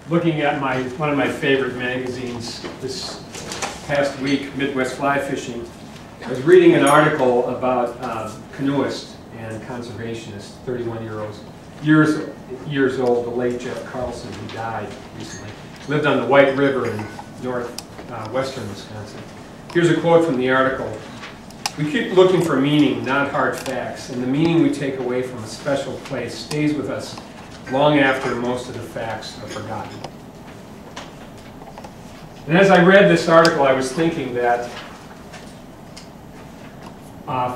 looking at one of my favorite magazines this past week, Midwest Fly Fishing. I was reading an article about canoeist and conservationist, 31 years old, the late Jeff Carlson, who died recently. Lived on the White River in northwestern Wisconsin. Here's a quote from the article. "We keep looking for meaning, not hard facts, and the meaning we take away from a special place stays with us long after most of the facts are forgotten." And as I read this article, I was thinking that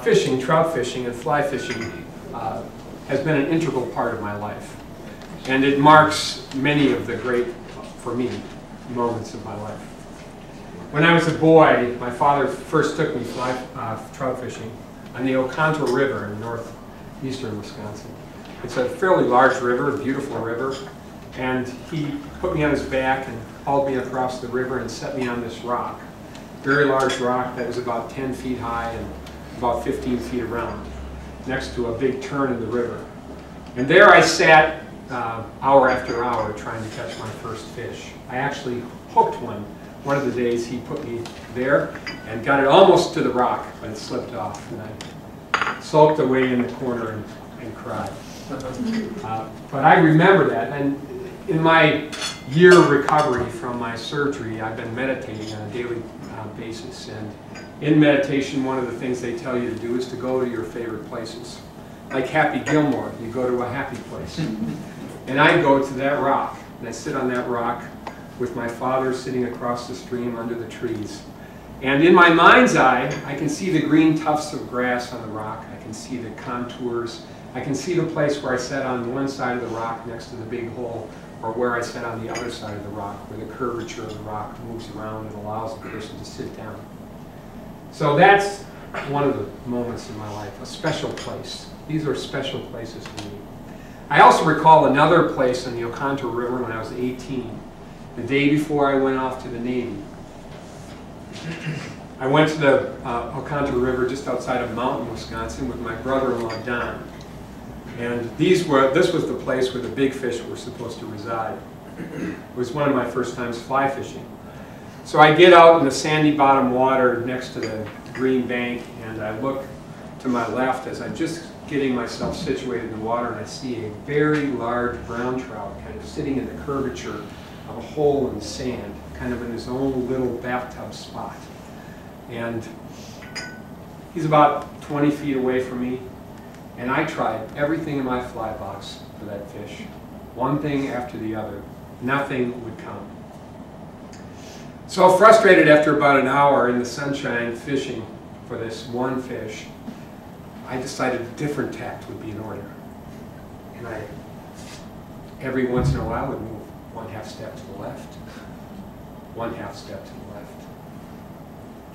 fishing, trout fishing, and fly fishing has been an integral part of my life. And it marks many of the great, for me, moments of my life. When I was a boy, my father first took me trout fishing on the Oconto River in northeastern Wisconsin. It's a fairly large river, a beautiful river, and he put me on his back and hauled me across the river and set me on this rock. Very large rock that was about 10 feet high and about 15 feet around, next to a big turn in the river. And there I sat hour after hour trying to catch my first fish. I actually hooked one of the days he put me there and got it almost to the rock, but it slipped off, and I sulked away in the corner and cried. But I remember that, and in my year of recovery from my surgery, I've been meditating on a daily basis, and in meditation, one of the things they tell you to do is to go to your favorite places. Like Happy Gilmore, you go to a happy place. And I go to that rock, and I sit on that rock with my father sitting across the stream under the trees. And in my mind's eye, I can see the green tufts of grass on the rock. I can see the contours. I can see the place where I sat on one side of the rock next to the big hole, or where I sat on the other side of the rock, where the curvature of the rock moves around and allows the person to sit down. So that's one of the moments in my life, a special place. These are special places for me. I also recall another place on the Oconto River when I was 18, the day before I went off to the Navy. I went to the Oconto River just outside of Mountain, Wisconsin with my brother-in-law, Don. And this was the place where the big fish were supposed to reside. It was one of my first times fly fishing. So I get out in the sandy bottom water next to the green bank, and I look to my left as I'm just getting myself situated in the water, and I see a very large brown trout kind of sitting in the curvature of a hole in the sand, kind of in his own little bathtub spot. And he's about 20 feet away from me, and I tried everything in my fly box for that fish. One thing after the other. Nothing would come. So frustrated after about an hour in the sunshine fishing for this one fish, I decided a different tact would be in order. And I, every once in a while, would move 1/2 step to the left, 1/2 step to the left.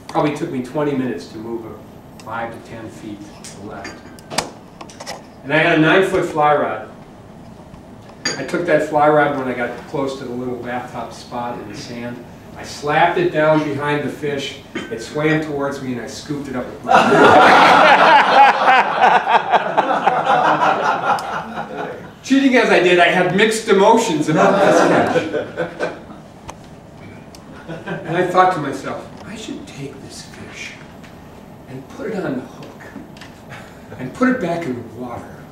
Probably took me 20 minutes to move 5 to 10 feet to the left. And I had a 9-foot fly rod. I took that fly rod when I got close to the little bathtub spot in the sand. I slapped it down behind the fish. It swam towards me, and I scooped it up with my hand. Cheating as I did, I had mixed emotions about this catch. And I thought to myself, I should take this fish and put it on the hook and put it back in the water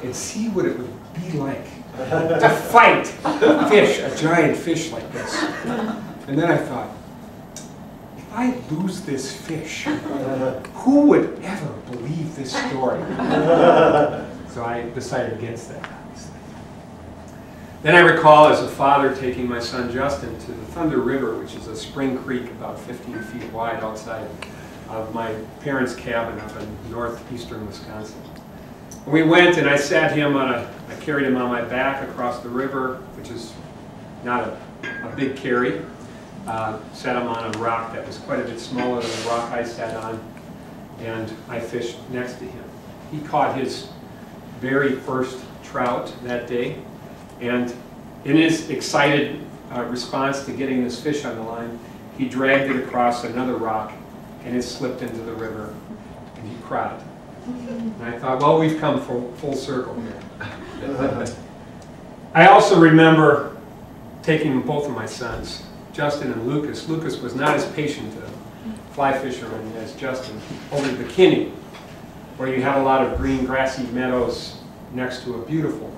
and see what it would be like to fight a giant fish like this. And then I thought, if I lose this fish, who would ever believe this story? So I decided against that, obviously. Then I recall as a father taking my son Justin to the Thunder River, which is a spring creek about 15 feet wide outside of my parents' cabin up in northeastern Wisconsin. We went, and I sat him I carried him on my back across the river, which is not a big carry. Sat him on a rock that was quite a bit smaller than the rock I sat on, and I fished next to him. He caught his very first trout that day, and in his excited response to getting this fish on the line, he dragged it across another rock, and it slipped into the river, and he cried. And I thought, well, we've come full circle here. I also remember taking both of my sons, Justin and Lucas. Lucas was not as patient a fly fisherman as Justin, over to the Kinney, where you have a lot of green grassy meadows next to a beautiful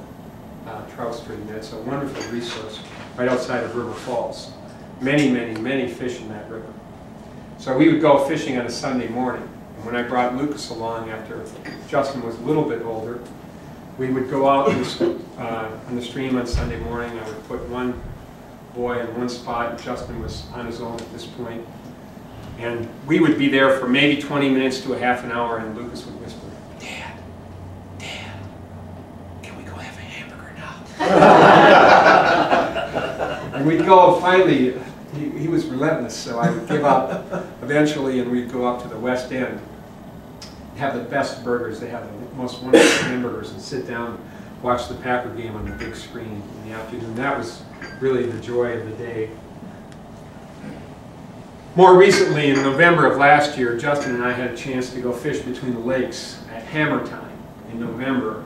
trout stream. That's a wonderful resource right outside of River Falls. Many, many, many fish in that river. So we would go fishing on a Sunday morning. And when I brought Lucas along after Justin was a little bit older, we would go out on the stream on Sunday morning. I would put one boy in one spot, and Justin was on his own at this point. And we would be there for maybe 20 minutes to a half an hour, and Lucas would whisper, "Dad, Dad, can we go have a hamburger now?" And we'd go, finally, he was relentless, so I would give up eventually, and we'd go up to the West End, have the best burgers. They have the most wonderful hamburgers, and sit down and watch the Packer game on the big screen in the afternoon. That was really the joy of the day. More recently, in November of last year, Justin and I had a chance to go fish between the lakes at hammer time in November,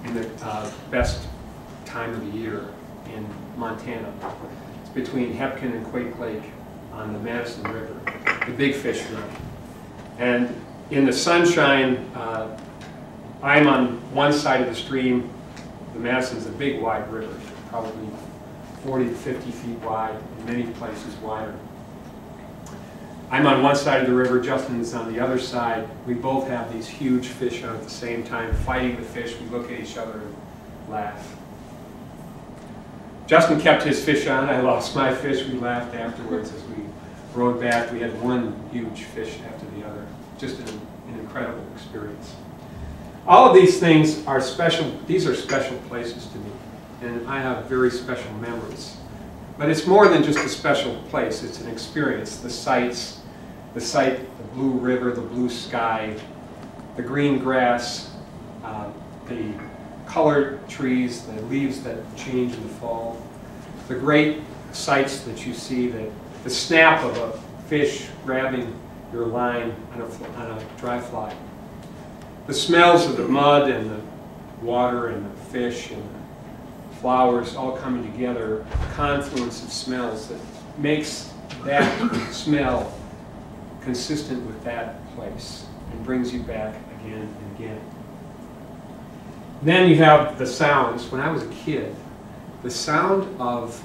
in the best time of the year in Montana. It's between Hepkin and Quake Lake on the Madison River, the big fish run. And in the sunshine, I'm on one side of the stream. The Madison's a big, wide river, probably 40 to 50 feet wide, in many places wider. I'm on one side of the river, Justin is on the other side. We both have these huge fish on at the same time, fighting the fish. We look at each other and laugh. Justin kept his fish on, I lost my fish. We laughed afterwards as we rowed back. We had one huge fish after the other. Just an incredible experience. All of these things are special. These are special places to me, and I have very special memories. But it's more than just a special place. It's an experience. The sights, the blue river, the blue sky, the green grass, the colored trees, the leaves that change in the fall, the great sights that you see, the snap of a fish grabbing your line on a dry fly, the smells of the mud and the water and the fish and the flowers all coming together, a confluence of smells that makes that smell consistent with that place and brings you back again and again. Then you have the sounds. When I was a kid, the sound of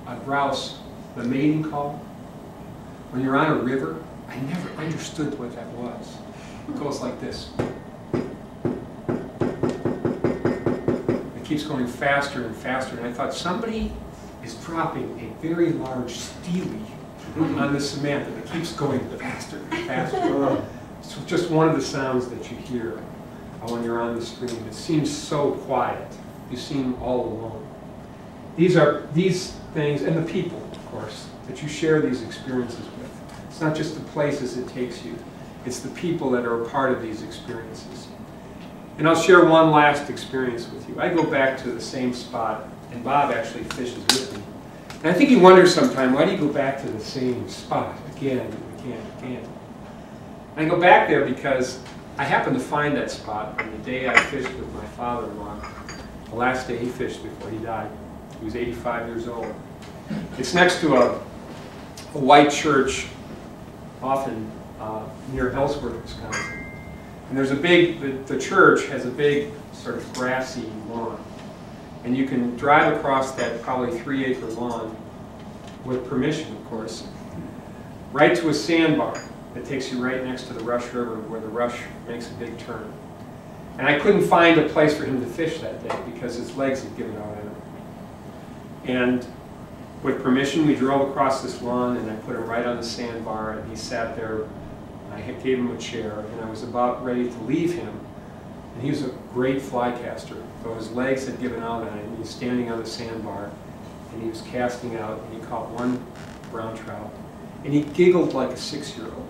a grouse, the mating call, when you're on a river, I never understood what that was. It goes like this. It keeps going faster and faster, and I thought somebody is dropping a very large steely on the cement, and it keeps going faster and faster. It's just one of the sounds that you hear when you're on the stream. It seems so quiet. You seem all alone. These things, and the people, of course, that you share these experiences with. It's not just the places it takes you. It's the people that are a part of these experiences. And I'll share one last experience with you. I go back to the same spot, and Bob actually fishes with me. And I think he wonders sometimes, why do you go back to the same spot again and again and again? And I go back there because I happened to find that spot on the day I fished with my father-in-law, the last day he fished before he died. He was 85 years old. It's next to a white church, often near Ellsworth, Wisconsin. And there's a big, the church has a big sort of grassy lawn. And you can drive across that probably 3-acre lawn, with permission, of course, right to a sandbar that takes you right next to the Rush River, where the Rush makes a big turn. And I couldn't find a place for him to fish that day because his legs had given out on him. And with permission, we drove across this lawn, and I put him right on the sandbar, and he sat there. I gave him a chair, and I was about ready to leave him. And he was a great fly caster, though his legs had given out on him. He was standing on the sandbar, and he was casting out, and he caught one brown trout. And he giggled like a 6-year-old.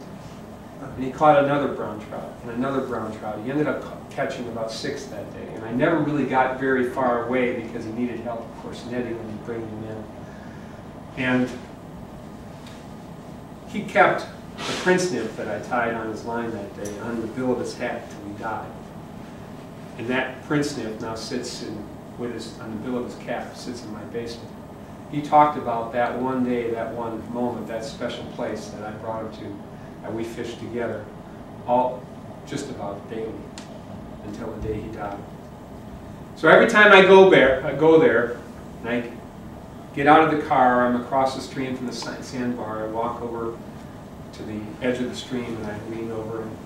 And he caught another brown trout, and another brown trout. He ended up catching about 6 that day. And I never really got very far away because he needed help, of course, netting when you bring him in. And he kept the prince nymph that I tied on his line that day on the bill of his hat till he died. And that prince nymph now sits in with on the bill of his cap, sits in my basement. He talked about that one day, that one moment, that special place that I brought him to, that we fished together, all just about daily, until the day he died. So every time I go there, and I get out of the car, I'm across the stream from the sandbar, I walk over to the edge of the stream and I lean over and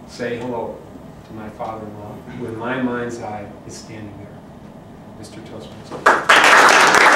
say hello to my father-in-law, who in my mind's eye is standing there, Mr. Toastmaster.